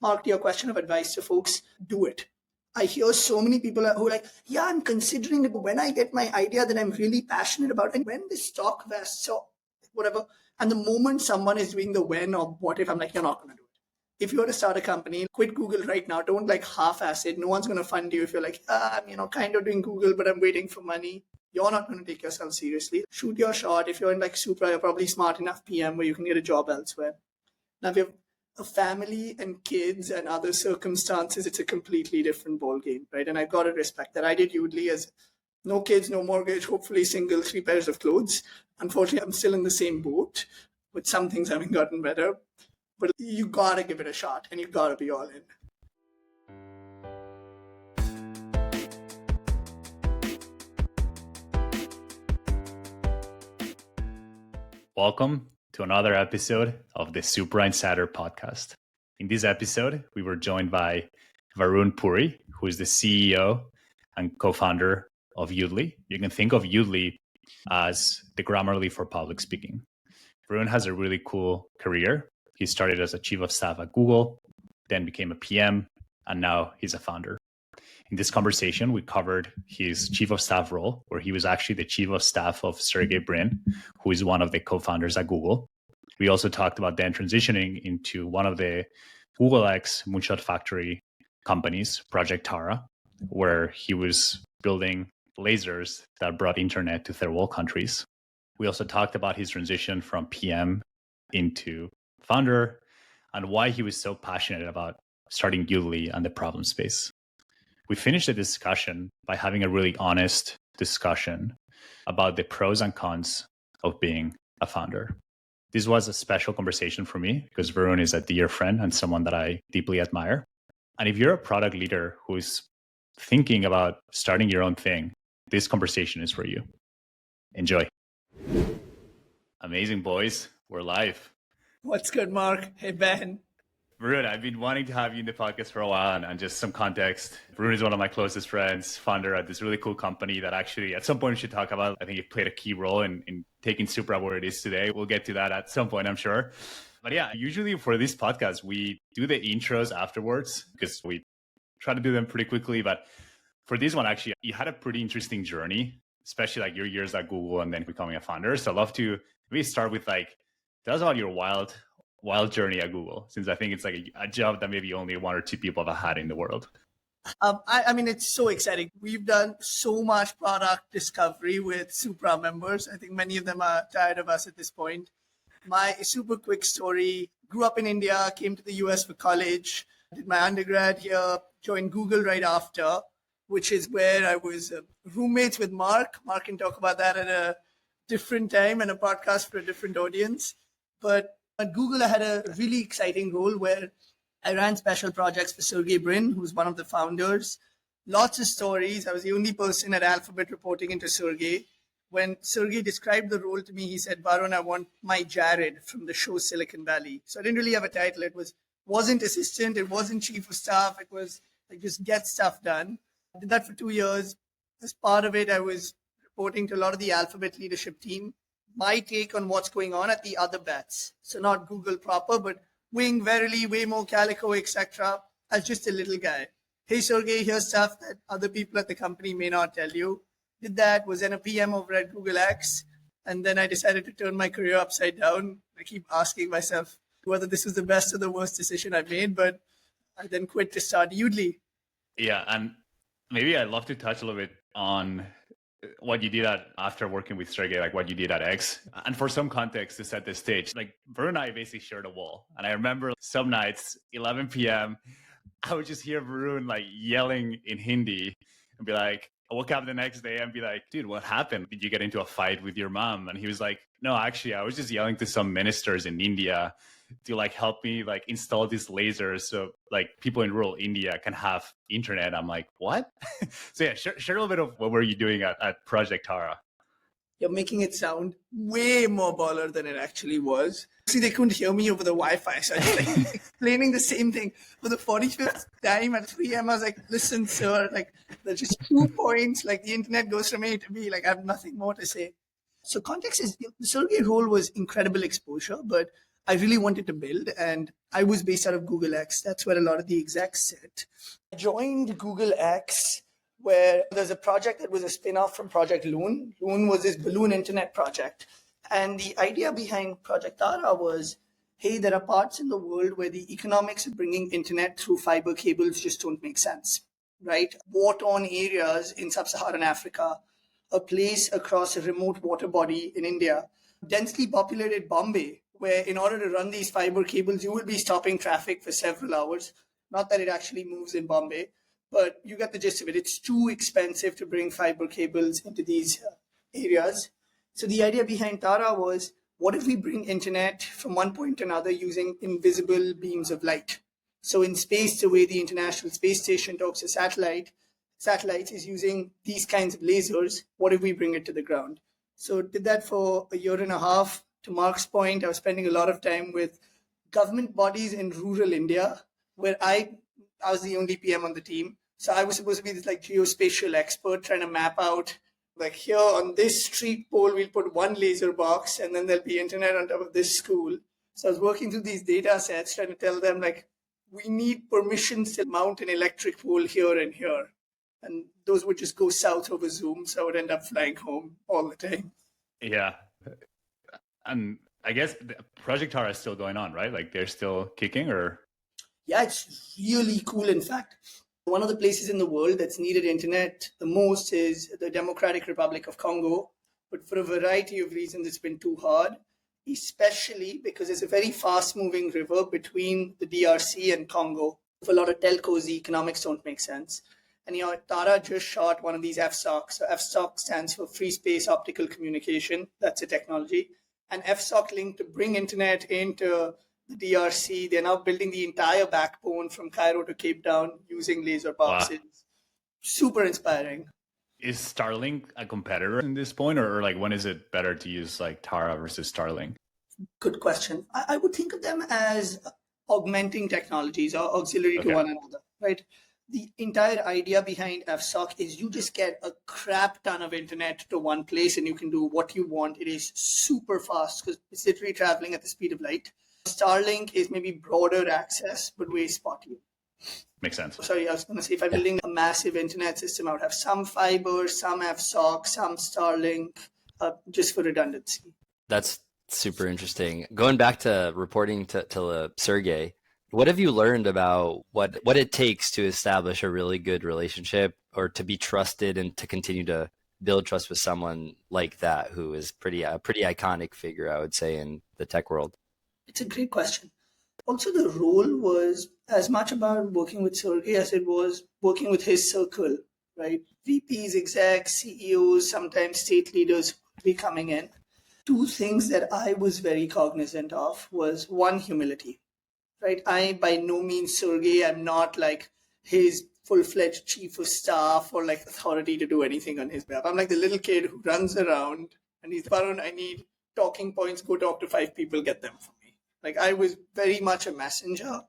Mark, to your question of advice to folks, do it. I hear so many people who are like, yeah, I'm considering it, but when I get my idea that I'm really passionate about, and when the stock vests or whatever, and the moment someone is doing the when or what if, I'm like, you're not going to do it. If you want to start a company, quit Google right now. Don't like half-ass it. No one's going to fund you if you're like, I'm kind of doing Google, but I'm waiting for money. You're not going to take yourself seriously. Shoot your shot. If you're in like Supra, you're probably smart enough PM where you can get a job elsewhere. Now, if you have a family and kids and other circumstances, it's a completely different ballgame, right? And I've got to respect that. I did Yoodli as no kids, no mortgage, hopefully single, 3 pairs of clothes. Unfortunately, I'm still in the same boat, but some things haven't gotten better. But you got to give it a shot and you got to be all in. Welcome to another episode of the Supra Insider podcast. In this episode, we were joined by Varun Puri, who is the CEO and co-founder of Yoodli. You can think of Yoodli as the Grammarly for public speaking. Varun has a really cool career. He started as a chief of staff at Google, then became a PM, and now he's a founder. In this conversation, we covered his chief of staff role, where he was actually the chief of staff of Sergey Brin, who is one of the co-founders at Google. We also talked about then transitioning into one of the Google X Moonshot Factory companies, Project Tara, where he was building lasers that brought internet to third world countries. We also talked about his transition from PM into founder and why he was so passionate about starting Yoodli and the problem space. We finished the discussion by having a really honest discussion about the pros and cons of being a founder. This was a special conversation for me because Varun is a dear friend and someone that I deeply admire. And if you're a product leader who is thinking about starting your own thing, this conversation is for you. Enjoy. Amazing, boys. We're live. What's good, Mark? Hey, Ben. Varun, I've been wanting to have you in the podcast for a while, and just some context. Varun is one of my closest friends, founder at this really cool company that actually at some point we should talk about. I think you played a key role in taking Supra where it is today. We'll get to that at some point, I'm sure. But yeah, usually for this podcast, we do the intros afterwards because we try to do them pretty quickly. But for this one, actually, you had a pretty interesting journey, especially like your years at Google and then becoming a founder. So I'd love to maybe start with tell us about your wild journey at Google, since I think it's like a job that maybe only 1 or 2 people have had in the world. I mean, it's so exciting. We've done so much product discovery with Supra members. I think many of them are tired of us at this point. My super quick story, grew up in India, came to the US for college, did my undergrad here, joined Google right after, which is where I was roommates with Mark. Mark can talk about that at a different time and a podcast for a different audience. But at Google, I had a really exciting role where I ran special projects for Sergey Brin, who's one of the founders. Lots of stories. I was the only person at Alphabet reporting into Sergey. When Sergey described the role to me, he said, Varun, I want my Jared from the show Silicon Valley. So I didn't really have a title. It wasn't assistant. It wasn't chief of staff. It was like just get stuff done. I did that for 2 years. As part of it, I was reporting to a lot of the Alphabet leadership team. My take on what's going on at the other bets. So not Google proper, but Wing, Verily, Waymo, Calico, etc. As just a little guy. Hey, Sergey, here's stuff that other people at the company may not tell you. Did that, was then a PM over at Google X. And then I decided to turn my career upside down. I keep asking myself whether this was the best or the worst decision I've made, but I then quit to start Yoodli. Yeah, and maybe I'd love to touch a little bit on what you did after working with Sergey, like what you did at X. And for some context to set the stage, like Varun and I basically shared a wall. And I remember some nights, 11 p.m., I would just hear Varun like yelling in Hindi and be like, I woke up the next day and be like, dude, what happened? Did you get into a fight with your mom? And he was like, no, actually, I was just yelling to some ministers in India to like help me like install these lasers so like people in rural India can have internet. I'm like, what? So yeah, share a little bit of what were you doing at Project Tara? You're making it sound way more baller than it actually was. See, they couldn't hear me over the Wi-Fi, so I was like explaining the same thing for the 45th time at 3 a.m. I was like, listen, sir, like there's just 2 points, like the internet goes from A to B, like I have nothing more to say. So context is, the Sergey role was incredible exposure, but I really wanted to build, and I was based out of Google X. That's where a lot of the execs sit. I joined Google X, where there's a project that was a spin-off from Project Loon. Loon was this balloon internet project. And the idea behind Project Tara was, hey, there are parts in the world where the economics of bringing internet through fiber cables just don't make sense, right? War-torn areas in sub-Saharan Africa, a place across a remote water body in India, densely populated Bombay, where in order to run these fiber cables, you will be stopping traffic for several hours. Not that it actually moves in Bombay, but you get the gist of it. It's too expensive to bring fiber cables into these areas. So the idea behind Tara was, what if we bring internet from one point to another using invisible beams of light? So in space, the way the International Space Station talks to satellites is using these kinds of lasers. What if we bring it to the ground? So did that for a year and a half. To Mark's point, I was spending a lot of time with government bodies in rural India, where I was the only PM on the team. So I was supposed to be this like geospatial expert trying to map out, like here on this street pole, we'll put one laser box and then there'll be internet on top of this school. So I was working through these data sets, trying to tell them like, we need permissions to mount an electric pole here and here. And those would just go south over Zoom. So I would end up flying home all the time. Yeah. And I guess Project Tara is still going on, right? Like they're still kicking, or? Yeah, it's really cool. In fact, one of the places in the world that's needed internet the most is the Democratic Republic of Congo. But for a variety of reasons, it's been too hard, especially because it's a very fast-moving river between the DRC and Congo. For a lot of telcos, the economics don't make sense. And Tara just shot one of these FSOCs. So FSOC stands for Free Space Optical Communication. That's a technology. And FSOC link to bring internet into the DRC. They're now building the entire backbone from Cairo to Cape Town using laser boxes. Wow. Super inspiring. Is Starlink a competitor in this point, or like when is it better to use like Tara versus Starlink? Good question. I would think of them as augmenting technologies or auxiliary to one another, right? The entire idea behind FSOC is you just get a crap ton of internet to one place and you can do what you want. It is super fast because it's literally traveling at the speed of light. Starlink is maybe broader access, but way spottier. Makes sense. Sorry, I was going to say, if I'm building a massive internet system, I would have some fiber, some FSOC, some Starlink, just for redundancy. That's super interesting. Going back to reporting to Sergey, what have you learned about what it takes to establish a really good relationship or to be trusted and to continue to build trust with someone like that who is a pretty iconic figure, I would say, in the tech world? It's a great question. Also, the role was as much about working with Sergey as it was working with his circle, right? VPs, execs, CEOs, sometimes state leaders would be coming in. Two things that I was very cognizant of was one, humility. Right, I by no means Sergey. I'm not like his full-fledged chief of staff or like authority to do anything on his behalf. I'm like the little kid who runs around and he's, Varun, I need talking points. Go talk to 5 people, get them for me. Like I was very much a messenger,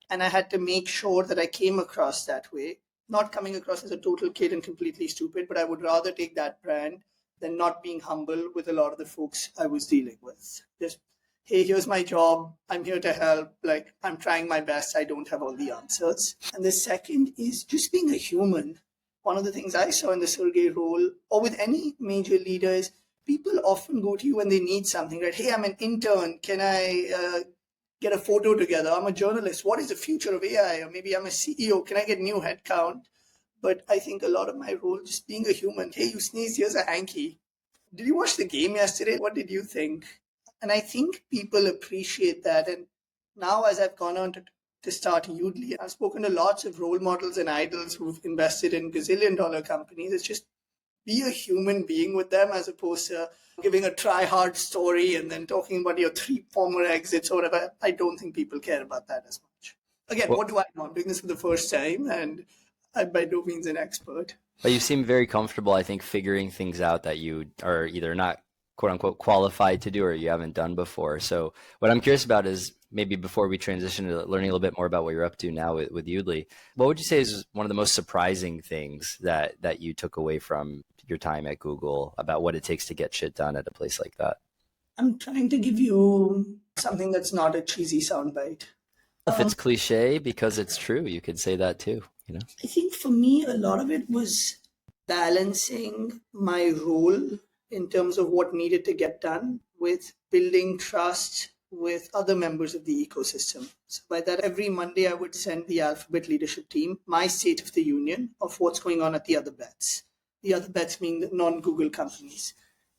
and I had to make sure that I came across that way, not coming across as a total kid and completely stupid, but I would rather take that brand than not being humble with a lot of the folks I was dealing with. Just, hey, here's my job. I'm here to help. Like, I'm trying my best. I don't have all the answers. And the second is just being a human. One of the things I saw in the Sergey role, or with any major leader, is people often go to you when they need something, right? Hey, I'm an intern. Can I get a photo together? I'm a journalist. What is the future of AI? Or maybe I'm a CEO. Can I get new headcount? But I think a lot of my role, just being a human. Hey, you sneezed, here's a hanky. Did you watch the game yesterday? What did you think? And I think people appreciate that. And now as I've gone on to start Yoodli, I've spoken to lots of role models and idols who've invested in gazillion-dollar companies. It's just be a human being with them as opposed to giving a try-hard story and then talking about your 3 former exits or whatever. I don't think people care about that as much. Again, what do I know? I'm doing this for the first time and I'm by no means an expert. But you seem very comfortable, I think, figuring things out that you are either not quote unquote qualified to do or you haven't done before. So what I'm curious about is maybe before we transition to learning a little bit more about what you're up to now with Yoodli, what would you say is one of the most surprising things that you took away from your time at Google about what it takes to get shit done at a place like that? I'm trying to give you something that's not a cheesy soundbite. If it's cliche because it's true, you could say that too, you know? I think for me, a lot of it was balancing my role in terms of what needed to get done with building trust with other members of the ecosystem. So by that, every Monday I would send the Alphabet leadership team my state of the union of what's going on at the other bets. The other bets being the non-Google companies.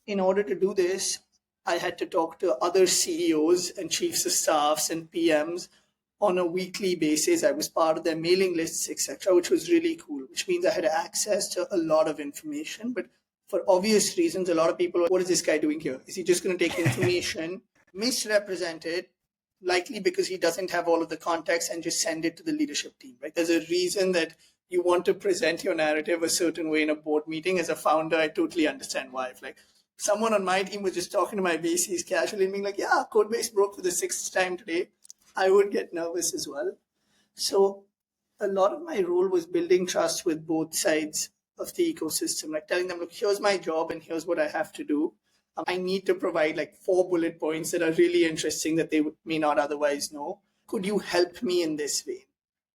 In order to do this, I had to talk to other CEOs and chiefs of staffs and PMs on a weekly basis. I was part of their mailing lists, etc., which was really cool, which means I had access to a lot of information. But for obvious reasons, a lot of people, what is this guy doing here? Is he just going to take information, misrepresent it, likely because he doesn't have all of the context, and just send it to the leadership team, right? There's a reason that you want to present your narrative a certain way in a board meeting. As a founder, I totally understand why. If like someone on my team was just talking to my VCs casually and being like, yeah, Codebase broke for the 6th time today, I would get nervous as well. So a lot of my role was building trust with both sides of the ecosystem, like telling them, look, here's my job and here's what I have to do. I need to provide like 4 bullet points that are really interesting that they may not otherwise know. Could you help me in this way?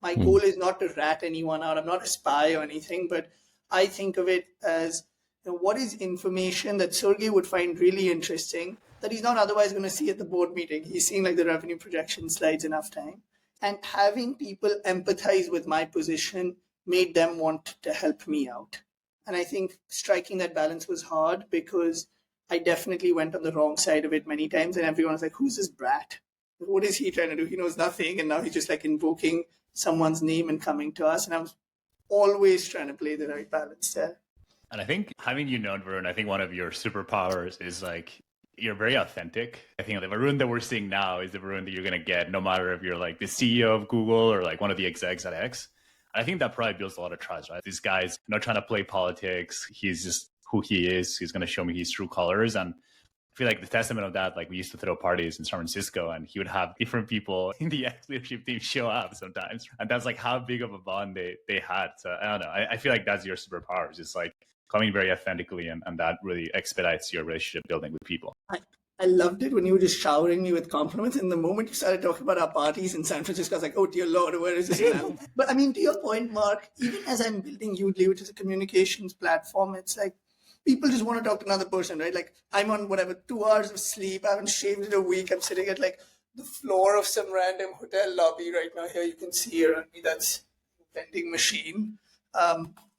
My goal is not to rat anyone out. I'm not a spy or anything, but I think of it as, what is information that Sergey would find really interesting that he's not otherwise going to see at the board meeting. He's seen like the revenue projection slides enough time. And having people empathize with my position made them want to help me out. And I think striking that balance was hard because I definitely went on the wrong side of it many times. And everyone was like, who's this brat? What is he trying to do? He knows nothing. And now he's just like invoking someone's name and coming to us. And I was always trying to play the right balance there. And I think having you known Varun, I think one of your superpowers is like, you're very authentic. I think the Varun that we're seeing now is the Varun that you're going to get no matter if you're like the CEO of Google or like one of the execs at X. I think that probably builds a lot of trust, right? This guy's not trying to play politics. He's just who he is. He's going to show me his true colors. And I feel like the testament of that, like we used to throw parties in San Francisco and he would have different people in the X leadership team show up sometimes. And that's like how big of a bond they had. So I don't know. I feel like that's your superpowers. It's like coming very authentically and that really expedites your relationship building with people. I loved it when you were just showering me with compliments. And the moment you started talking about our parties in San Francisco, I was like, oh, dear Lord, where is this now? But I mean, to your point, Mark, even as I'm building Yoodli, which is a communications platform, it's like people just want to talk to another person, right? Like I'm on whatever, 2 hours of sleep. I haven't shaved in a week. I'm sitting at like the floor of some random hotel lobby right now. Here you can see around me, that's a vending machine.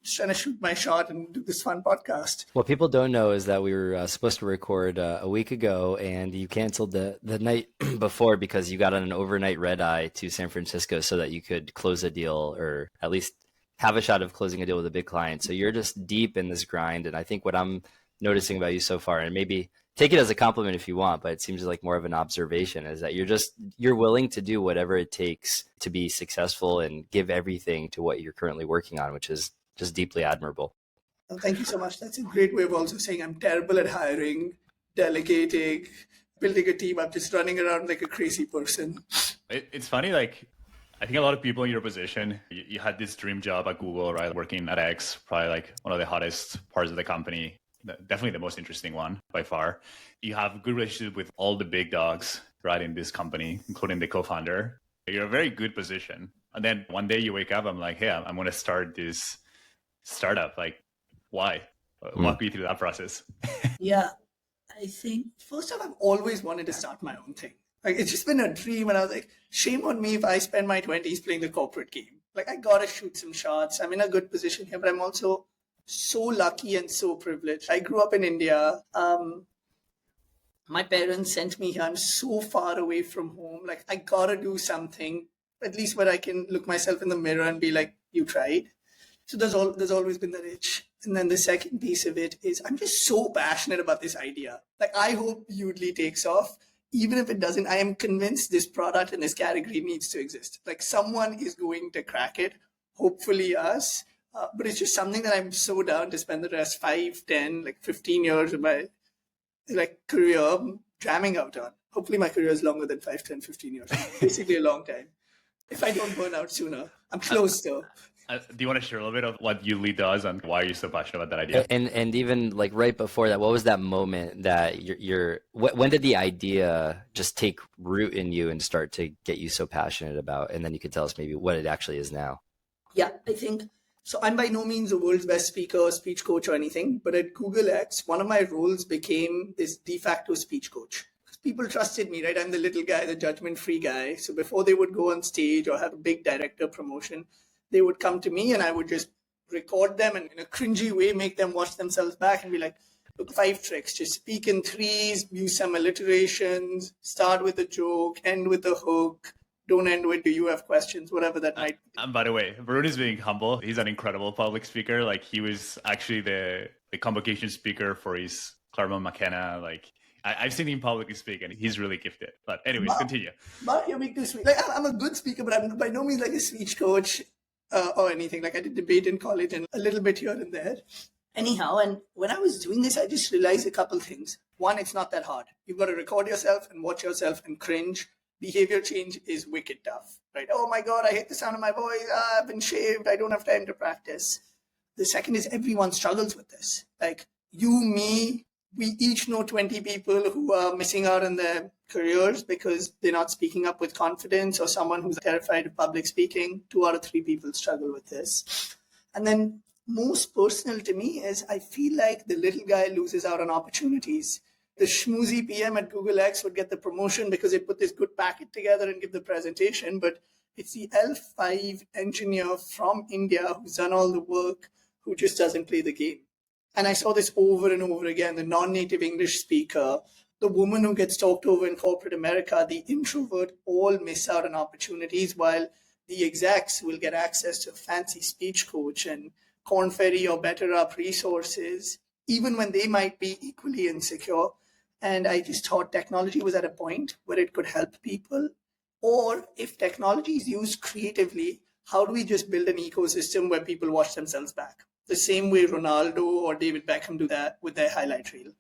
Just trying to shoot my shot and do this fun podcast. What people don't know is that we were supposed to record a week ago, and you canceled the night before because you got on an overnight red eye to San Francisco so that you could close a deal, or at least have a shot of closing a deal with a big client. So you're just deep in this grind. And I think what I'm noticing about you so far, and maybe take it as a compliment if you want, but it seems like more of an observation, is that you're willing to do whatever it takes to be successful and give everything to what you're currently working on, which is just deeply admirable. Oh, thank you so much. That's a great way of also saying I'm terrible at hiring, delegating, building a team. I'm just running around like a crazy person. It's funny, like, I think a lot of people in your position, you had this dream job at Google, right? Working at X, probably like one of the hottest parts of the company, definitely the most interesting one by far. You have a good relationship with all the big dogs, right, in this company, including the co-founder. You're in a very good position. And then one day you wake up, I'm like, hey, I'm going to start this startup. Like, why? Walk me through that process. Yeah, I think first off, I've always wanted to start my own thing. Like, it's just been a dream. And I was like, shame on me if I spend my 20s playing the corporate game. Like, I got to shoot some shots. I'm in a good position here, but I'm also so lucky and so privileged. I grew up in India. My parents sent me here. I'm so far away from home. Like, I got to do something, at least where I can look myself in the mirror and be like, you tried. So there's always been that itch. And then the second piece of it is I'm just so passionate about this idea. Like, I hope Yoodli takes off. Even if it doesn't, I am convinced this product and this category needs to exist. Like, someone is going to crack it, hopefully us. But it's just something that I'm so down to spend the rest 5, 10, like 15 years of my career jamming out on. Hopefully my career is longer than 5, 10, 15 years. Basically a long time. If I don't burn out sooner, I'm close though. Do you want to share a little bit of what Yoodli does and why you're so passionate about that idea? And even like right before that, what was that moment that when did the idea just take root in you and start to get you so passionate about? And then you could tell us maybe what it actually is now. Yeah, I think so. I'm by no means the world's best speaker or speech coach or anything, but at Google X, one of my roles became this de facto speech coach. People trusted me, right? I'm the little guy, the judgment-free guy. So before they would go on stage or have a big director promotion, they would come to me and I would just record them and in a cringy way, make them watch themselves back and be like, look, 5 tricks. Just speak in threes, use some alliterations, start with a joke, end with a hook. Don't end with, do you have questions? Whatever that might be. And by the way, Varun is being humble. He's an incredible public speaker. Like he was actually the convocation speaker for his Claremont McKenna. Like I've seen him publicly speak and he's really gifted. But anyways, continue. But you're being too sweet. Like I'm a good speaker, but I'm by no means like a speech coach or anything. Like I did debate in college and a little bit here and there. Anyhow, and when I was doing this, I just realized a couple things. One, it's not that hard. You've got to record yourself and watch yourself and cringe. Behavior change is wicked tough, right? Oh my God, I hate the sound of my voice. I've been shaved. I don't have time to practice. The second is everyone struggles with this. Like you, me, we each know 20 people who are missing out on their careers because they're not speaking up with confidence, or someone who's terrified of public speaking. 2 out of 3 people struggle with this. And then most personal to me is I feel like the little guy loses out on opportunities. The schmoozy PM at Google X would get the promotion because they put this good packet together and give the presentation, but it's the L5 engineer from India who's done all the work who just doesn't play the game. And I saw this over and over again, the non-native English speaker, the woman who gets talked over in corporate America, the introvert, all miss out on opportunities, while the execs will get access to a fancy speech coach and Corn Ferry or Better Up resources, even when they might be equally insecure. And I just thought technology was at a point where it could help people. Or if technology is used creatively, how do we just build an ecosystem where people watch themselves back? The same way Ronaldo or David Beckham do that with their highlight reel.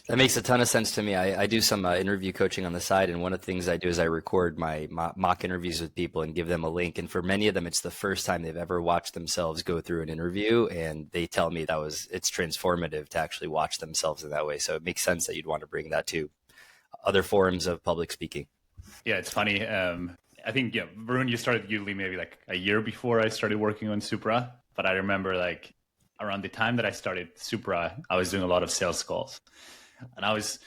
That makes a ton of sense to me. I do some interview coaching on the side, and one of the things I do is I record my mock interviews with people and give them a link. And for many of them, it's the first time they've ever watched themselves go through an interview, and they tell me it's transformative to actually watch themselves in that way. So it makes sense that you'd want to bring that to other forms of public speaking. Yeah, it's funny. I think, Varun, you started Yoodli maybe like a year before I started working on Supra, but I remember like around the time that I started Supra, I was doing a lot of sales calls. And I was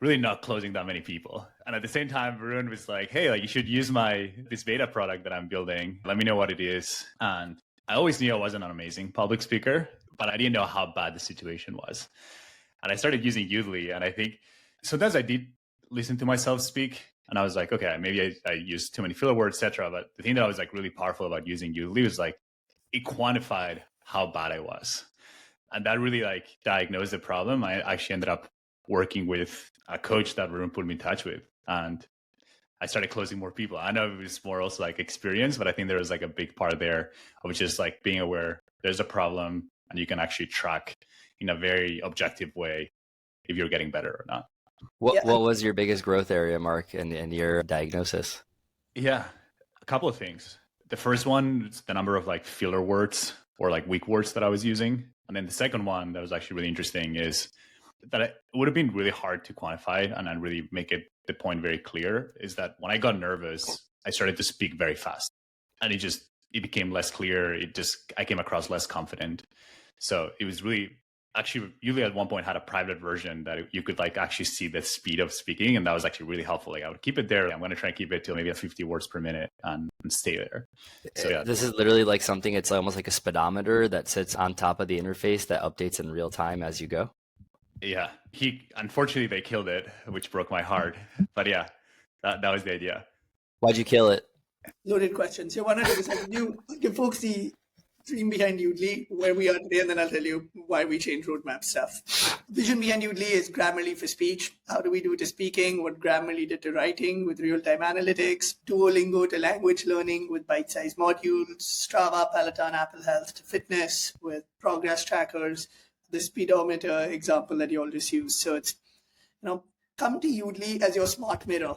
really not closing that many people. And at the same time, Varun was like, hey, like you should use this beta product that I'm building. Let me know what it is. And I always knew I wasn't an amazing public speaker, but I didn't know how bad the situation was. And I started using Yoodli. And I think sometimes I did listen to myself speak. And I was like, okay, maybe I used too many filler words, etc. But the thing that was like really powerful about using Yoodli was like it quantified how bad I was. And that really like diagnosed the problem. I actually ended up working with a coach that Varun put me in touch with. And I started closing more people. I know it was more also like experience, but I think there was like a big part there of just like being aware there's a problem and you can actually track in a very objective way if you're getting better or not. What was your biggest growth area, Marc, in your diagnosis? Yeah, a couple of things. The first one is the number of like filler words or like weak words that I was using. And then the second one that was actually really interesting is that it would have been really hard to quantify and then really make the point very clear is that when I got nervous, I started to speak very fast and it became less clear. I came across less confident. So it was really actually Yoodli at one point had a private version that you could like actually see the speed of speaking. And that was actually really helpful. Like I would keep it there. I'm going to try and keep it to maybe 50 words per minute and stay there. So yeah. This is literally like something, it's almost like a speedometer that sits on top of the interface that updates in real time as you go. Yeah. Unfortunately they killed it, which broke my heart. But yeah, that was the idea. Why'd you kill it? Loaded questions. So 100%. You give folks the dream behind Yoodli, where we are today, and then I'll tell you why we change roadmap stuff. Vision behind Yoodli is Grammarly for speech. How do we do to speaking? What Grammarly did to writing with real-time analytics, Duolingo to language learning with bite-sized modules, Strava, Peloton, Apple Health to fitness with progress trackers, the speedometer example that you all just used. So it's, come to Yoodli as your smart mirror.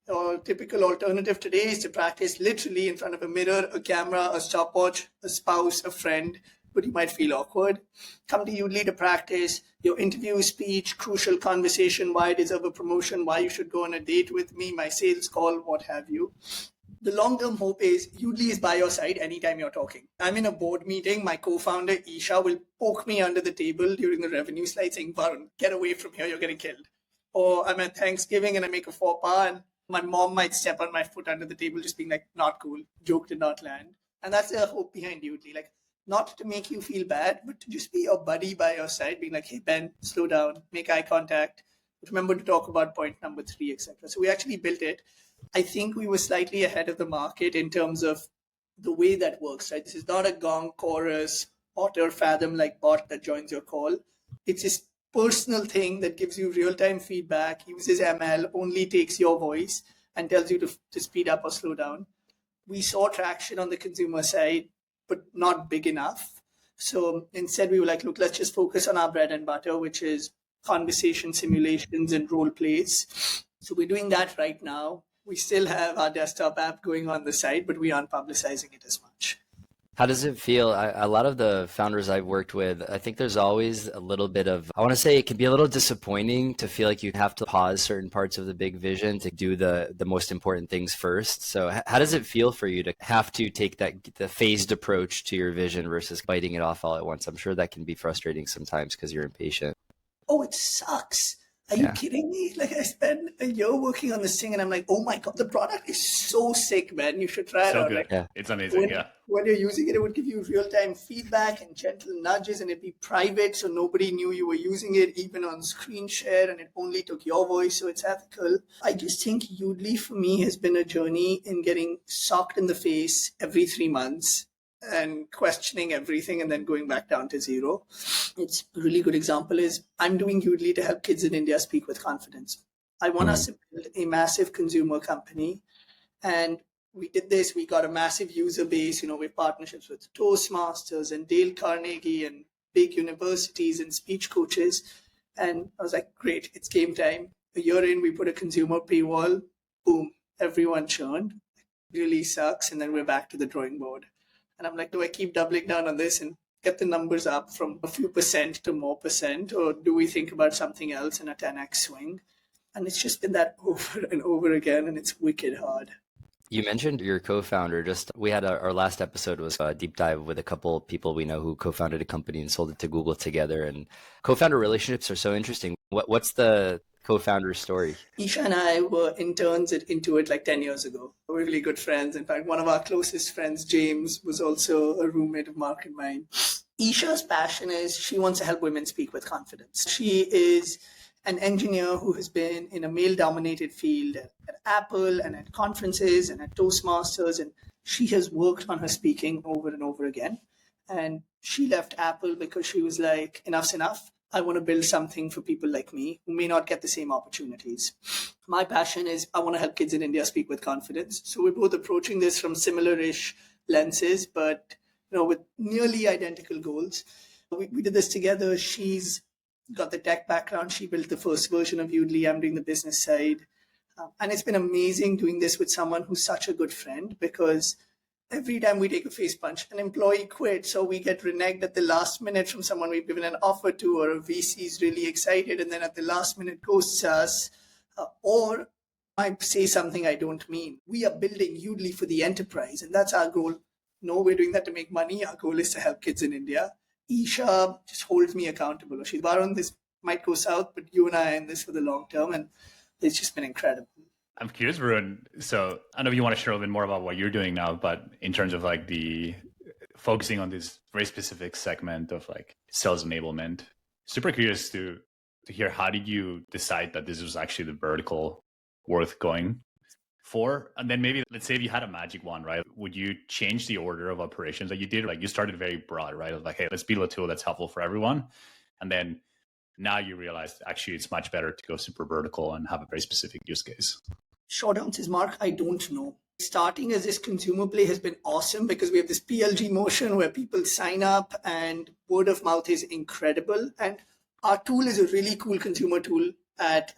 Or typical alternative today is to practice literally in front of a mirror, a camera, a stopwatch, a spouse, a friend, but you might feel awkward. Come to Yoodli to practice your interview speech, crucial conversation, why I deserve a promotion, why you should go on a date with me, my sales call, what have you. The long-term hope is Yoodli is by your side anytime you're talking. I'm in a board meeting. My co-founder, Isha, will poke me under the table during the revenue slide saying, Varun, get away from here, you're getting killed. Or I'm at Thanksgiving and I make a faux pas and my mom might step on my foot under the table, just being like, not cool, joke did not land. And that's the hope behind Yoodli. Like, not to make you feel bad, but to just be your buddy by your side, being like, hey, Ben, slow down, make eye contact, remember to talk about point number 3, etc. So we actually built it. I think we were slightly ahead of the market in terms of the way that works, right? This is not a Gong, Chorus, Otter, Fathom like bot that joins your call. It's this personal thing that gives you real-time feedback, uses ML, only takes your voice and tells you to speed up or slow down. We saw traction on the consumer side, but not big enough. So instead we were like, look, let's just focus on our bread and butter, which is conversation simulations and role plays. So we're doing that right now. We still have our desktop app going on the side, but we aren't publicizing it as much. How does it feel? A lot of the founders I've worked with, I think there's always a little bit of, I want to say it can be a little disappointing to feel like you have to pause certain parts of the big vision to do the most important things first. So how does it feel for you to have to take the phased approach to your vision versus biting it off all at once? I'm sure that can be frustrating sometimes because you're impatient. Oh, it sucks. Are you kidding me? Like, I spent a year working on this thing and I'm like, oh my God, the product is so sick, man. You should try it out. So good. Like, it's amazing. When you're using it, it would give you real-time feedback and gentle nudges and it'd be private. So nobody knew you were using it, even on screen share, and it only took your voice. So it's ethical. I just think Yoodli for me has been a journey in getting socked in the face every 3 months and questioning everything and then going back down to zero. It's a really good example is I'm doing Yoodli to help kids in India speak with confidence. I want us to build a massive consumer company. And we did this. We got a massive user base, with partnerships with Toastmasters and Dale Carnegie and big universities and speech coaches. And I was like, great, it's game time. A year in, we put a consumer paywall. Boom, everyone churned. It really sucks. And then we're back to the drawing board. And I'm like, do I keep doubling down on this and get the numbers up from a few percent to more percent? Or do we think about something else in a 10x swing? And it's just been that over and over again. And it's wicked hard. You mentioned your co-founder. We had our last episode was a deep dive with a couple people we know who co-founded a company and sold it to Google together. And co-founder relationships are so interesting. What's the co-founder story? Isha and I were interns at Intuit like 10 years ago. We're really good friends. In fact, one of our closest friends, James, was also a roommate of Marc and Ben. Isha's passion is she wants to help women speak with confidence. She is an engineer who has been in a male-dominated field at Apple and at conferences and at Toastmasters, and she has worked on her speaking over and over again. And she left Apple because she was like, enough's enough. I want to build something for people like me who may not get the same opportunities. My passion is I want to help kids in India speak with confidence. So we're both approaching this from similar-ish lenses, but with nearly identical goals. We did this together. She's got the tech background. She built the first version of Yoodli. I'm doing the business side. And it's been amazing doing this with someone who's such a good friend because every time we take a face punch, an employee quits, or we get reneged at the last minute from someone we've given an offer to, or a VC is really excited and then at the last minute ghosts us, or I say something I don't mean. We are building Yoodli for the enterprise, and that's our goal. No, we're doing that to make money. Our goal is to help kids in India. Isha just holds me accountable. She's Varun, this might go south, but you and I are in this for the long term, and it's just been incredible. I'm curious, Varun. So I know you want to share a little bit more about what you're doing now, but in terms of like the focusing on this very specific segment of like sales enablement, super curious to hear, how did you decide that this was actually the vertical worth going for? And then maybe let's say if you had a magic wand, right? Would you change the order of operations that you did? Like you started very broad, right? Of like, hey, let's build a tool that's helpful for everyone. And then now you realize actually it's much better to go super vertical and have a very specific use case. Short answer is, Mark, I don't know. Starting as this consumer play has been awesome because we have this PLG motion where people sign up and word of mouth is incredible. And our tool is a really cool consumer tool at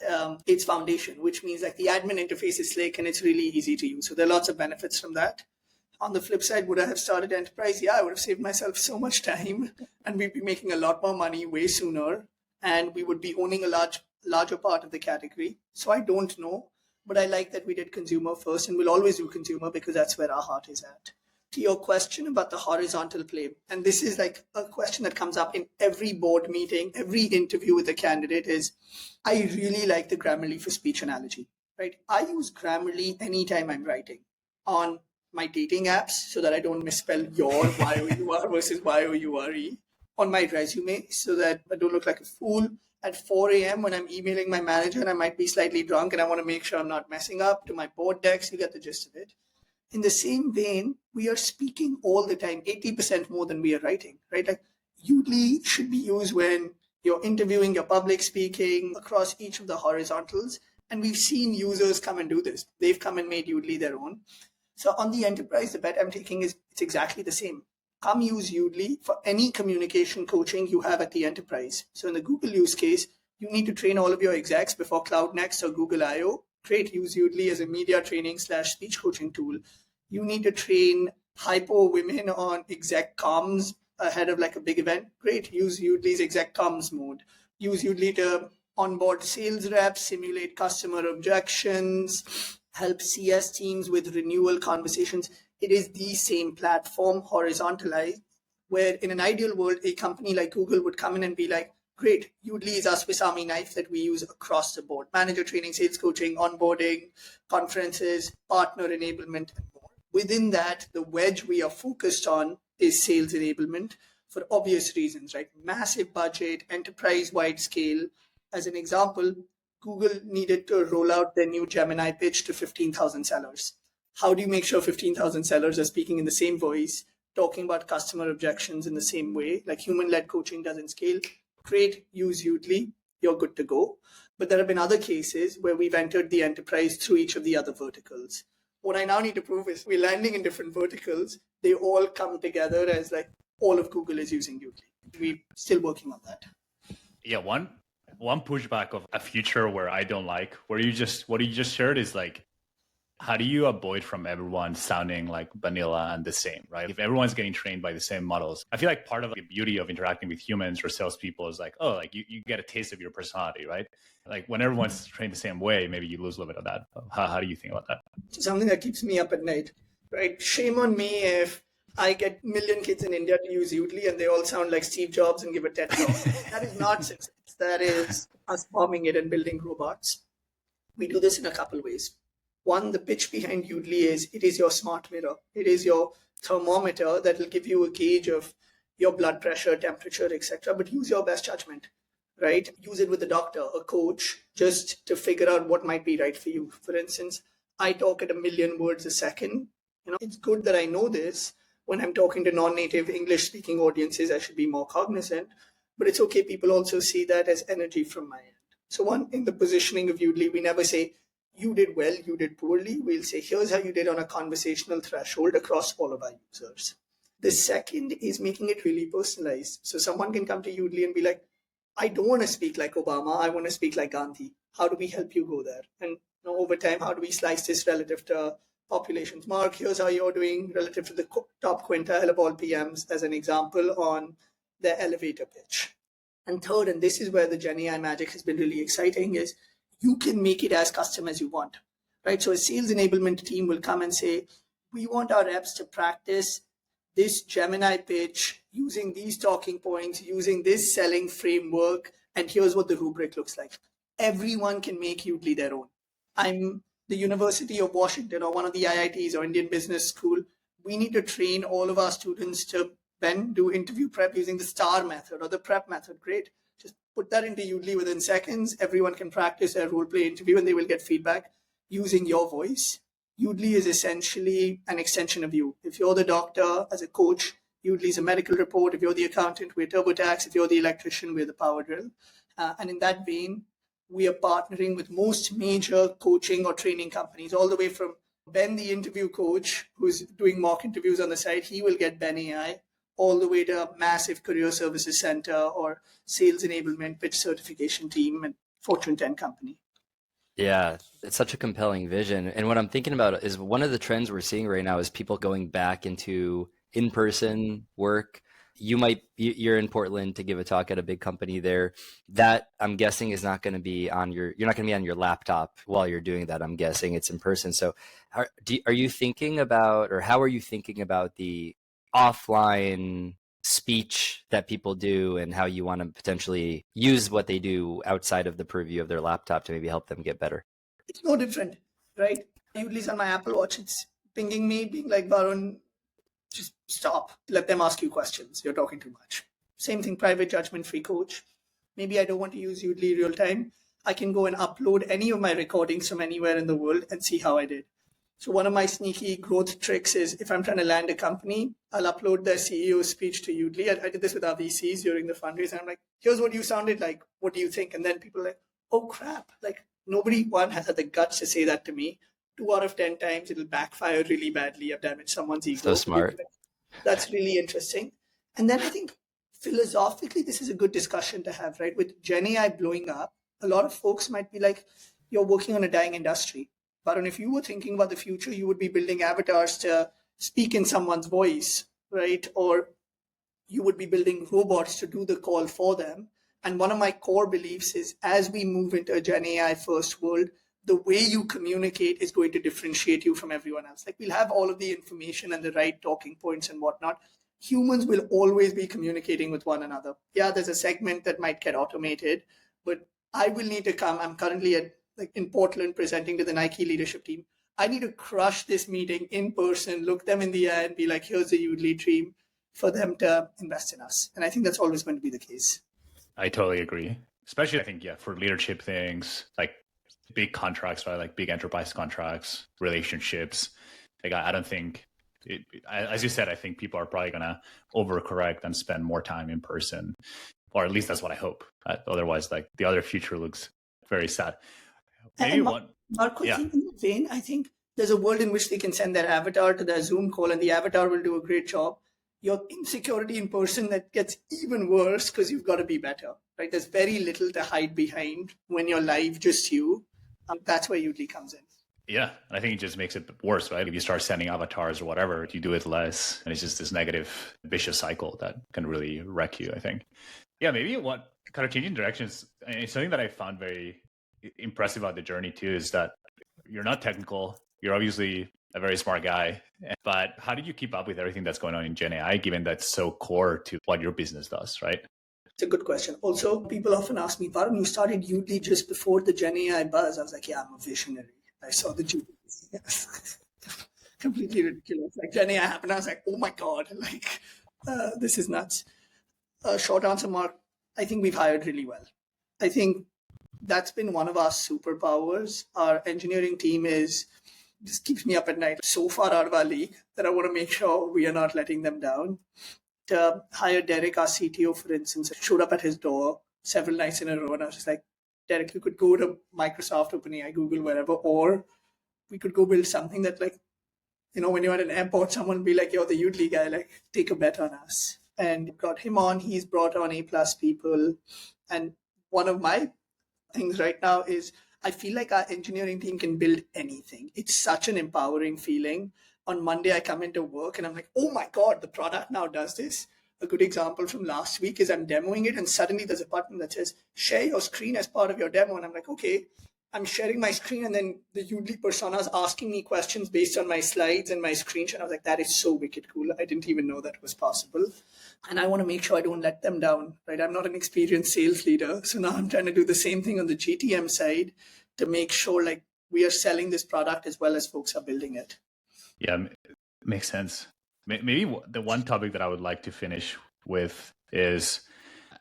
its foundation, which means like the admin interface is slick and it's really easy to use. So there are lots of benefits from that. On the flip side, would I have started enterprise? Yeah, I would have saved myself so much time and we'd be making a lot more money way sooner and we would be owning a larger part of the category. So I don't know, but I like that we did consumer first and we'll always do consumer because that's where our heart is at. To your question about the horizontal play, and this is like a question that comes up in every board meeting, every interview with a candidate is, I really like the Grammarly for speech analogy, right? I use Grammarly anytime I'm writing on my dating apps so that I don't misspell your Y-O-U-R versus Y-O-U-R-E, on my resume so that I don't look like a fool at 4 a.m. when I'm emailing my manager and I might be slightly drunk and I want to make sure I'm not messing up, to my board decks, you get the gist of it. In the same vein, we are speaking all the time, 80% more than we are writing, right? Like Yoodli should be used when you're interviewing, you're public speaking across each of the horizontals. And we've seen users come and do this. They've come and made Yoodli their own. So on the enterprise, the bet I'm taking is it's exactly the same. Come use Yoodli for any communication coaching you have at the enterprise. So in the Google use case, you need to train all of your execs before Cloud Next or Google I/O. Great, use Yoodli as a media training / speech coaching tool. You need to train hypo women on exec comms ahead of like a big event. Great, use Yoodli's exec comms mode. Use Yoodli to onboard sales reps, simulate customer objections, help CS teams with renewal conversations. It is the same platform, horizontalized, where in an ideal world, a company like Google would come in and be like, great, Yoodli is our Swiss Army knife that we use across the board. Manager training, sales coaching, onboarding, conferences, partner enablement, and more. Within that, the wedge we are focused on is sales enablement for obvious reasons, right? Massive budget, enterprise-wide scale. As an example, Google needed to roll out their new Gemini pitch to 15,000 sellers. How do you make sure 15,000 sellers are speaking in the same voice, talking about customer objections in the same way? Like human-led coaching doesn't scale. Great, use Yoodli, you're good to go. But there have been other cases where we've entered the enterprise through each of the other verticals. What I now need to prove is we're landing in different verticals. They all come together as like all of Google is using Yoodli. We're still working on that. Yeah, one pushback of a future where I don't like, what you just shared is like, how do you avoid from everyone sounding like vanilla and the same, right? If everyone's getting trained by the same models, I feel like part of the beauty of interacting with humans or salespeople is like, oh, like you get a taste of your personality, right? Like when everyone's trained the same way, maybe you lose a little bit of that. How do you think about that? Something that keeps me up at night, right? Shame on me if I get 1 million kids in India to use Yoodli and they all sound like Steve Jobs and give a TED talk. That is not success. That is us bombing it and building robots. We do this in a couple ways. One, the pitch behind Yoodli is it is your smart mirror. It is your thermometer that will give you a gauge of your blood pressure, temperature, etc. But use your best judgment, right? Use it with a doctor, a coach, just to figure out what might be right for you. For instance, I talk at 1 million words a second. It's good that I know this. When I'm talking to non-native English-speaking audiences, I should be more cognizant. But it's okay. People also see that as energy from my end. So one, in the positioning of Yoodli, we never say, you did well, you did poorly. We'll say, here's how you did on a conversational threshold across all of our users. The second is making it really personalized. So someone can come to Yoodli and be like, I don't want to speak like Obama. I want to speak like Gandhi. How do we help you go there? And over time, how do we slice this relative to populations? Mark, here's how you're doing relative to the top quintile of all PMs as an example on their elevator pitch. And third, and this is where the GenAI magic has been really exciting, is you can make it as custom as you want, right? So a sales enablement team will come and say, we want our reps to practice this Gemini pitch using these talking points, using this selling framework, and here's what the rubric looks like. Everyone can make Yoodli their own. I'm the University of Washington or one of the IITs or Indian Business School. We need to train all of our students to do interview prep using the STAR method or the PrEP method. Great. Just put that into Yoodli within seconds. Everyone can practice their role play interview and they will get feedback using your voice. Yoodli is essentially an extension of you. If you're the doctor as a coach, Yoodli is a medical report. If you're the accountant, we're TurboTax. If you're the electrician, we're the power drill. And in that vein, we are partnering with most major coaching or training companies, all the way from Ben, the interview coach, who's doing mock interviews on the side. He will get Ben AI, all the way to a massive career services center or sales enablement pitch certification team. And Fortune 10 company. Yeah, it's such a compelling vision. And what I'm thinking about is one of the trends we're seeing right now is people going back into in-person work. You're in Portland to give a talk at a big company there. That I'm guessing is not going to be you're not going to be on your laptop while you're doing that. I'm guessing it's in person. So are you thinking about, or how are you thinking about the offline speech that people do and how you want to potentially use what they do outside of the purview of their laptop to maybe help them get better? It's no different, right? Yoodli's on my Apple Watch. It's pinging me, being like, Varun, just stop. Let them ask you questions. You're talking too much. Same thing, private judgment-free coach. Maybe I don't want to use Yoodli real time. I can go and upload any of my recordings from anywhere in the world and see how I did. So one of my sneaky growth tricks is if I'm trying to land a company, I'll upload their CEO's speech to Yoodli. I did this with our VCs during the fundraiser. I'm like, here's what you sounded like. What do you think? And then people are like, oh crap. Like nobody, one, has had the guts to say that to me. 2 out of 10 times it'll backfire really badly. I've damaged someone's ego. So smart. That's really interesting. And then I think philosophically, this is a good discussion to have, right? With Gen AI blowing up, a lot of folks might be like, you're working on a dying industry. But if you were thinking about the future, you would be building avatars to speak in someone's voice, right? Or you would be building robots to do the call for them. And one of my core beliefs is as we move into a Gen AI first world, the way you communicate is going to differentiate you from everyone else. Like we'll have all of the information and the right talking points and whatnot. Humans will always be communicating with one another. Yeah, there's a segment that might get automated, but I will need to come. I'm currently in Portland presenting to the Nike leadership team. I need to crush this meeting in person, look them in the eye and be like, here's the Yoodli dream for them to invest in us. And I think that's always going to be the case. I totally agree. Especially, I think, for leadership things, like big contracts, right? Like big enterprise contracts, relationships. Like, I don't think, as you said, I think people are probably going to overcorrect and spend more time in person, or at least that's what I hope. Otherwise, like the other future looks very sad. Maybe Mark, quickly in that vein, I think there's a world in which they can send their avatar to their Zoom call and the avatar will do a great job. Your insecurity in person, that gets even worse because you've got to be better, right? There's very little to hide behind when you're live, just you. That's where Yoodli comes in. Yeah, and I think it just makes it worse, right? If you start sending avatars or whatever, you do it less, and it's just this negative, vicious cycle that can really wreck you, I think. Yeah, maybe what kind of changing directions, and something that I found very impressive about the journey too, is that you're not technical. You're obviously a very smart guy, but how did you keep up with everything that's going on in Gen AI, given that's so core to what your business does, right? It's a good question. Also, people often ask me, Varun, you started Yoodli just before the Gen AI buzz. I was like, yeah, I'm a visionary. I saw the Yoodli. Completely ridiculous. Like Gen AI happened. I was like, oh my God, this is nuts. Short answer, Mark, I think we've hired really well. I think that's been one of our superpowers. Our engineering team just keeps me up at night, so far out of our league that I want to make sure we are not letting them down. To hire Derek, our CTO, for instance, showed up at his door several nights in a row. And I was just like, Derek, you could go to Microsoft, OpenAI, Google, wherever, or we could go build something that when you're at an airport, someone will be like, you're the Yoodli guy, take a bet on us. And got him on. He's brought on A+ people. And one of my things right now is I feel like our engineering team can build anything. It's such an empowering feeling. On Monday, I come into work and I'm like, oh my God, the product now does this. A good example from last week is I'm demoing it and suddenly there's a button that says, share your screen as part of your demo. And I'm like, okay, I'm sharing my screen and then the Yoodli persona is asking me questions based on my slides and my screenshot. I was like, that is so wicked cool. I didn't even know that was possible. And I want to make sure I don't let them down, right? I'm not an experienced sales leader. So now I'm trying to do the same thing on the GTM side to make sure we are selling this product as well as folks are building it. Yeah, makes sense. Maybe the one topic that I would like to finish with is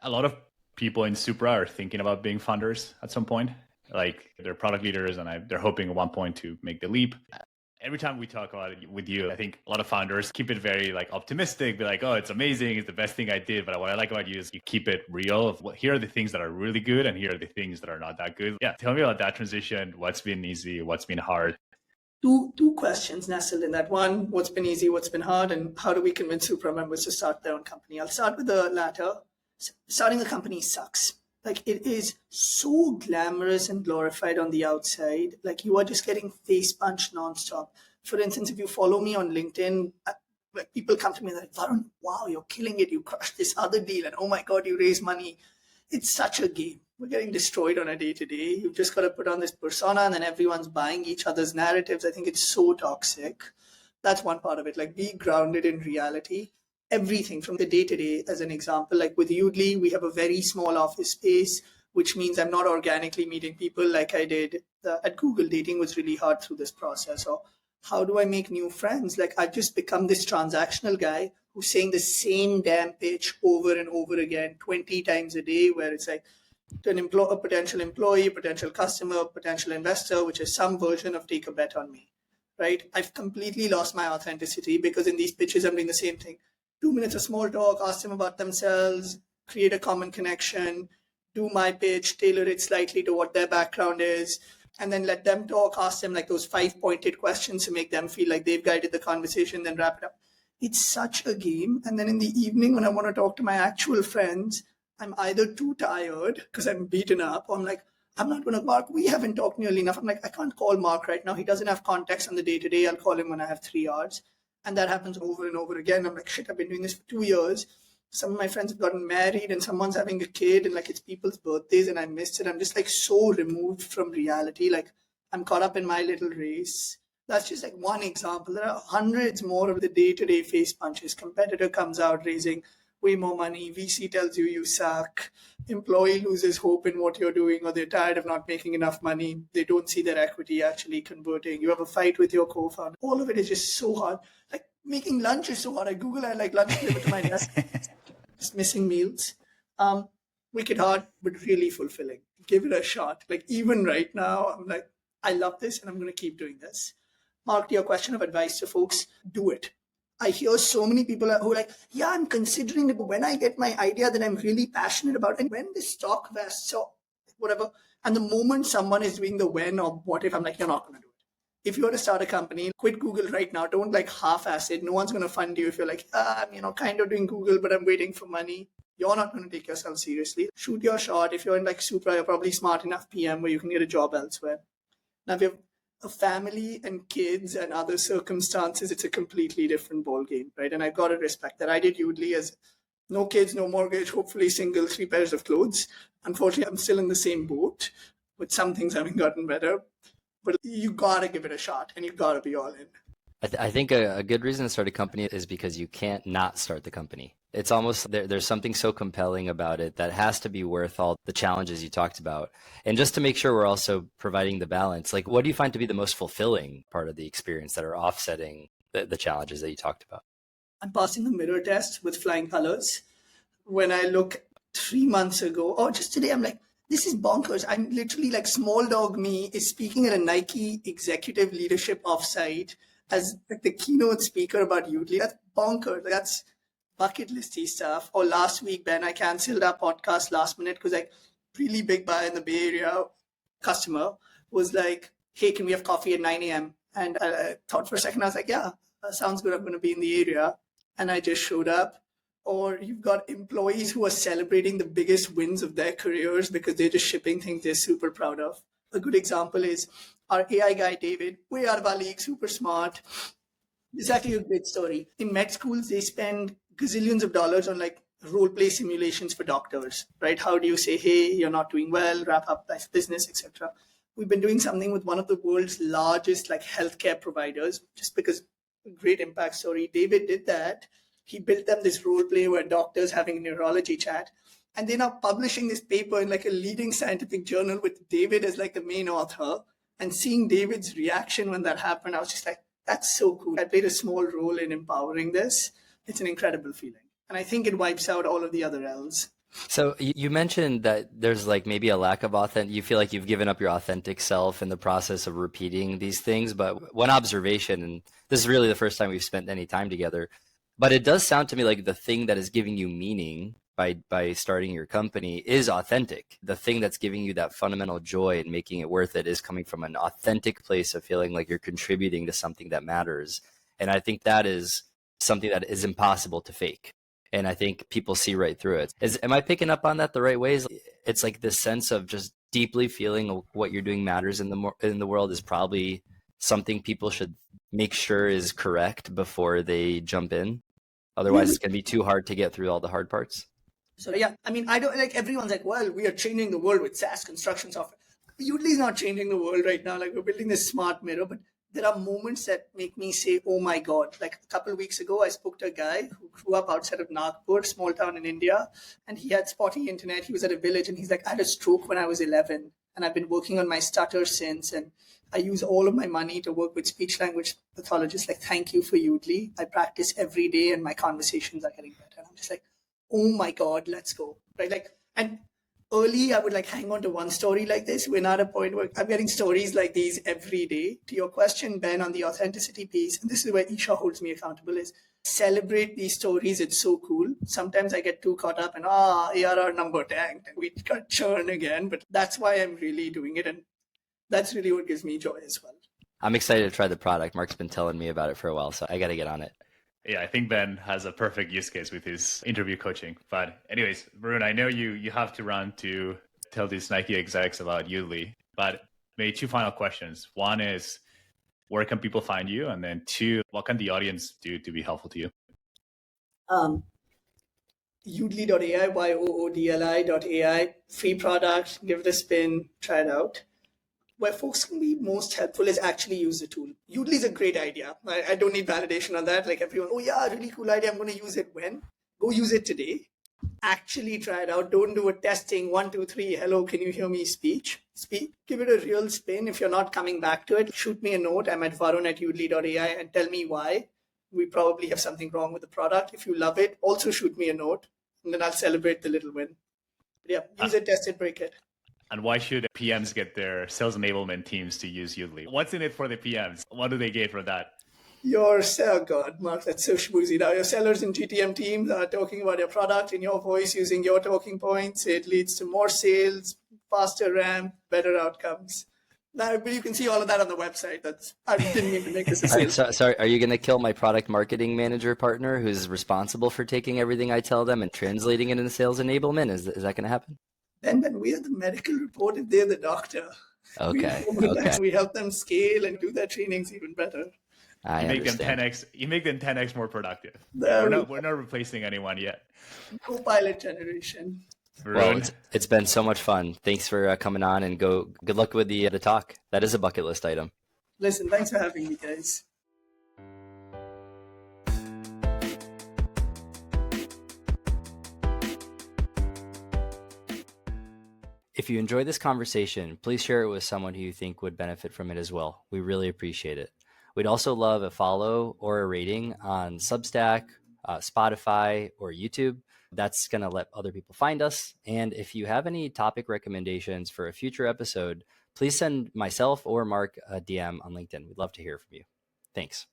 a lot of people in Supra are thinking about being founders at some point. Like they're product leaders and they're hoping at one point to make the leap. Every time we talk about it with you, I think a lot of founders keep it very optimistic, be like, oh, it's amazing, it's the best thing I did. But what I like about you is you keep it real. Here are the things that are really good and here are the things that are not that good. Yeah, tell me about that transition. What's been easy? What's been hard? Two questions nestled in that. One, what's been easy, what's been hard, and how do we convince Supra members to start their own company? I'll start with the latter. Starting a company sucks. Like it is so glamorous and glorified on the outside. Like you are just getting face punched nonstop. For instance, if you follow me on LinkedIn, like people come to me like, Varun, wow, you're killing it. You crushed this other deal. And oh my God, you raise money. It's such a game. We're getting destroyed on a day to day. You've just got to put on this persona and then everyone's buying each other's narratives. I think it's so toxic. That's one part of it. Like be grounded in reality. Everything from the day to day, as an example, like with Yoodli, we have a very small office space, which means I'm not organically meeting people like I did at Google. Dating was really hard through this process. Or how do I make new friends? Like I've just become this transactional guy who's saying the same damn pitch over and over again, 20 times a day, where it's like to a potential employee, potential customer, potential investor, which is some version of take a bet on me, right? I've completely lost my authenticity because in these pitches, I'm doing the same thing. 2 minutes of small talk, ask them about themselves, create a common connection, do my pitch, tailor it slightly to what their background is, and then let them talk, ask them like those 5 pointed questions to make them feel like they've guided the conversation, then wrap it up. It's such a game. And then in the evening, when I want to talk to my actual friends, I'm either too tired because I'm beaten up, or I'm like, I'm not going to, Mark, we haven't talked nearly enough. I'm like, I can't call Mark right now. He doesn't have context on the day to day. I'll call him when I have 3 hours. And that happens over and over again. I'm like, shit, I've been doing this for 2 years. Some of my friends have gotten married and someone's having a kid and like it's people's birthdays and I missed it. I'm just like so removed from reality. Like I'm caught up in my little race. That's just like one example. There are hundreds more of the day-to-day face punches. Competitor comes out raising way more money. VC tells you suck. Employee loses hope in what you're doing, or they're tired of not making enough money. They don't see their equity actually converting. You have a fight with your co-founder. All of it is just so hard. Like making lunch is so hard. I Google, I like lunch delivered to my desk. Just missing meals. Wicked hard, but really fulfilling. Give it a shot. Like even right now, I'm like, I love this and I'm going to keep doing this. Mark, to your question of advice to folks, do it. I hear so many people who are like, yeah, I'm considering it. But when I get my idea that I'm really passionate about, and when the stock vests or whatever, and the moment someone is doing the when or what if, I'm like, you're not going to do it. If you were to start a company, quit Google right now. Don't like half-ass it. No one's going to fund you if you're like, I'm kind of doing Google, but I'm waiting for money. You're not going to take yourself seriously. Shoot your shot. If you're in like Supra, you're probably smart enough PM where you can get a job elsewhere. Now, if you have a family and kids and other circumstances, it's a completely different ballgame, right? And I've got to respect that. I did Yoodli as no kids, no mortgage, hopefully single, 3 pairs of clothes. Unfortunately, I'm still in the same boat, with some things having gotten better. But you got to give it a shot and you got to be all in. I think a good reason to start a company is because you can't not start the company. It's almost there's something so compelling about it that has to be worth all the challenges you talked about. And just to make sure we're also providing the balance, like what do you find to be the most fulfilling part of the experience that are offsetting the challenges that you talked about? I'm passing the mirror test with flying colors. When I look 3 months ago, or just today, I'm like, this is bonkers. I'm literally like small dog me is speaking at a Nike executive leadership offsite as like the keynote speaker about Yoodli. That's bonkers. That's bucket listy stuff. Or last week, Ben, I canceled our podcast last minute because like really big buyer in the Bay Area customer was like, hey, can we have coffee at 9 a.m.? And I thought for a second, I was like, yeah, that sounds good. I'm going to be in the area. And I just showed up. Or you've got employees who are celebrating the biggest wins of their careers because they're just shipping things they're super proud of. A good example is our AI guy, David, way out of our league, super smart. It's actually a great story. In med schools, they spend gazillions of dollars on like role play simulations for doctors, right? How do you say, hey, you're not doing well, wrap up life business, etc. We've been doing something with one of the world's largest like healthcare providers, just because great impact story. David did that. He built them this role play where doctors having a neurology chat. And they're now publishing this paper in like a leading scientific journal with David as like the main author. And seeing David's reaction when that happened, I was just like, that's so cool. I played a small role in empowering this. It's an incredible feeling. And I think it wipes out all of the other L's. So you mentioned that there's like maybe a lack of you feel like you've given up your authentic self in the process of repeating these things. But one observation, and this is really the first time we've spent any time together, but it does sound to me like the thing that is giving you meaning by starting your company is authentic. The thing that's giving you that fundamental joy and making it worth it is coming from an authentic place of feeling like you're contributing to something that matters. And I think that is something that is impossible to fake. And I think people see right through it. Am I picking up on that the right ways? It's like this sense of just deeply feeling what you're doing matters in the world is probably something people should make sure is correct before they jump in. Otherwise, it's going to be too hard to get through all the hard parts. So yeah, I mean, I don't like everyone's like, well, we are changing the world with SaaS construction software. Yoodli is not changing the world right now. Like we're building this smart mirror, but there are moments that make me say, oh my God. Like a couple of weeks ago, I spoke to a guy who grew up outside of Nagpur, small town in India, and he had spotty internet. He was at a village and he's like, I had a stroke when I was 11 and I've been working on my stutter since. And I use all of my money to work with speech language pathologists. Like, thank you for Yoodli. I practice every day and my conversations are getting better. And I'm just like, oh my God, let's go. Right? Like, and early, I would like hang on to one story like this. We're not at a point where I'm getting stories like these every day. To your question, Ben, on the authenticity piece, and this is where Isha holds me accountable, is celebrate these stories. It's so cool. Sometimes I get too caught up and ARR number tanked and we got churn again. But that's why I'm really doing it. And that's really what gives me joy as well. I'm excited to try the product. Mark's been telling me about it for a while, so I got to get on it. Yeah, I think Ben has a perfect use case with his interview coaching. But anyways, Varun, I know you have to run to tell these Nike execs about Yoodli, but maybe two final questions. One is, where can people find you? And then two, what can the audience do to be helpful to you? Yoodli.ai, YOODLI.ai, free product, give it a spin, try it out. Where folks can be most helpful is actually use the tool. Yoodli is a great idea. I don't need validation on that. Like everyone, oh yeah, really cool idea. I'm going to use it when? Go use it today. Actually try it out. Don't do a testing. 1, 2, 3. Hello, can you hear me speak? Give it a real spin. If you're not coming back to it, shoot me a note. I'm at Varun@Yoodli.ai and tell me why. We probably have something wrong with the product. If you love it, also shoot me a note and then I'll celebrate the little win. But yeah, use it, test it, break it. And why should PMs get their sales enablement teams to use Yoodli? What's in it for the PMs? What do they get from that? Oh God, Mark, that's so schmoozy. Now your sellers and GTM teams are talking about your product in your voice using your talking points. It leads to more sales, faster ramp, better outcomes. Now, but you can see all of that on the website. I didn't mean to make this a sales. Sorry, are you going to kill my product marketing manager partner who's responsible for taking everything I tell them and translating it into sales enablement? Is that going to happen? Then we are the medical report if they're the doctor. Okay. We help them scale and do their trainings even better. I understand. You make them 10x more productive. There We're not replacing anyone yet. Co-pilot generation. Well, it's been so much fun. Thanks for coming on, and good luck with the talk. That is a bucket list item. Listen, thanks for having me, guys. If you enjoyed this conversation, please share it with someone who you think would benefit from it as well. We really appreciate it. We'd also love a follow or a rating on Substack, Spotify, or YouTube. That's going to let other people find us. And if you have any topic recommendations for a future episode, please send myself or Mark a DM on LinkedIn. We'd love to hear from you. Thanks.